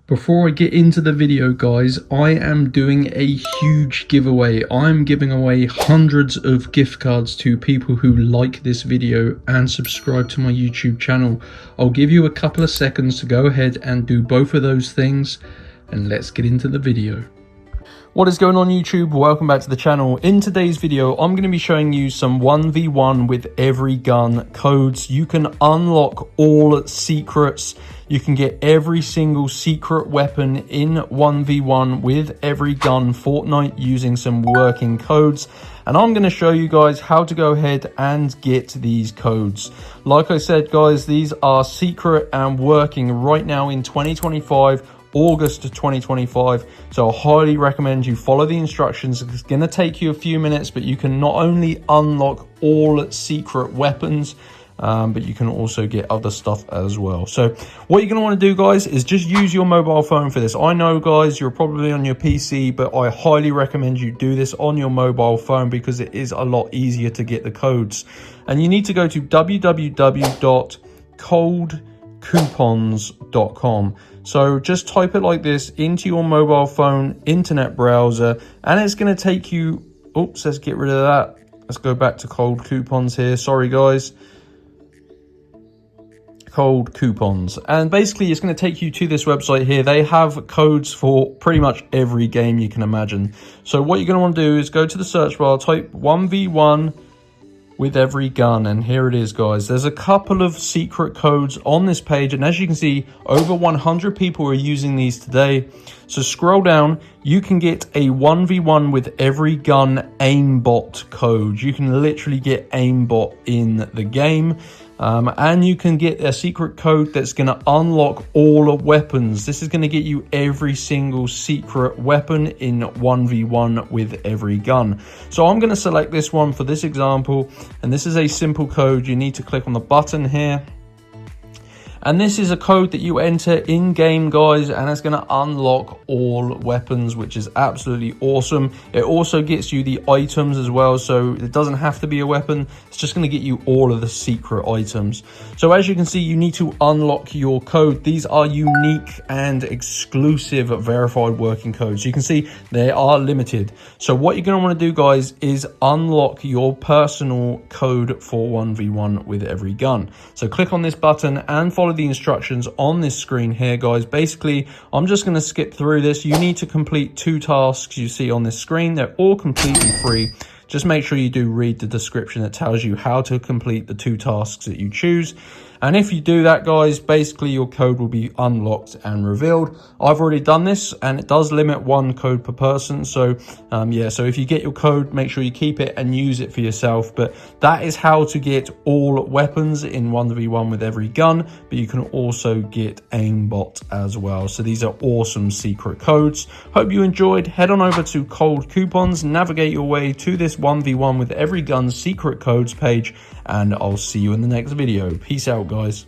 Before I get into the video, guys, I am doing a huge giveaway. I'm giving away hundreds of gift cards to people who like this video and subscribe to my YouTube channel. I'll give you a couple of seconds to go ahead and do both of those things, and let's get into the video. What is going on, YouTube? Welcome back to the channel. In today's video, I'm going to be showing you some 1v1 with every gun codes. You can unlock all secrets. You can get every single secret weapon in 1v1 with every gun Fortnite using some working codes. And I'm going to show you guys how to go ahead and get these codes. Like I said, guys, these are secret and working right now in 2025. August 2025, so I highly recommend you follow the instructions. It's going to take you a few minutes, but you can not only unlock all secret weapons, but you can also get other stuff as well. So what you're going to want to do, guys, is just use your mobile phone for this. I know, guys, you're probably on your PC, but I highly recommend you do this on your mobile phone because it is a lot easier to get the codes. And you need to go to www.coldcoupons.com. So just type it like this into your mobile phone internet browser, and it's going to take you, oops, let's get rid of that. Let's go back to cold coupons here. Sorry, guys. Cold coupons. And basically it's going to take you to this website here. They have codes for pretty much every game you can imagine. So what you're going to want to do is go to the search bar, type 1v1 with every gun, and here it is, guys. There's a couple of secret codes on this page, and as you can see, over 100 people are using these today. So scroll down, you can get a 1v1 with every gun aimbot code. You can literally get aimbot in the game. And you can get a secret code that's going to unlock all weapons. This is going to get you every single secret weapon in 1v1 with every gun. So I'm going to select this one for this example, and this is a simple code. You need to click on the button here. And this is a code that you enter in game, guys, and it's going to unlock all weapons, which is absolutely awesome. It also gets you the items as well, so it doesn't have to be a weapon. It's just going to get you all of the secret items. So as you can see, you need to unlock your code. These are unique and exclusive verified working codes. You can see they are limited. So what you're going to want to do, guys, is unlock your personal code for 1v1 with every gun. So click on this button and follow the instructions on this screen here, guys. Basically, I'm just going to skip through this. You need to complete 2 tasks you see on this screen. They're all completely free. Just make sure you do read the description that tells you how to complete the 2 tasks that you choose. And if you do that, guys, basically your code will be unlocked and revealed. I've already done this, and it does limit 1 code per person. So yeah, so if you get your code, make sure you keep it and use it for yourself. But that is how to get all weapons in 1v1 with every gun, but you can also get aimbot as well. So these are awesome secret codes. Hope you enjoyed. Head on over to Cold Coupons, navigate your way to this 1v1 with every gun secret codes page, and I'll see you in the next video. Peace out, guys.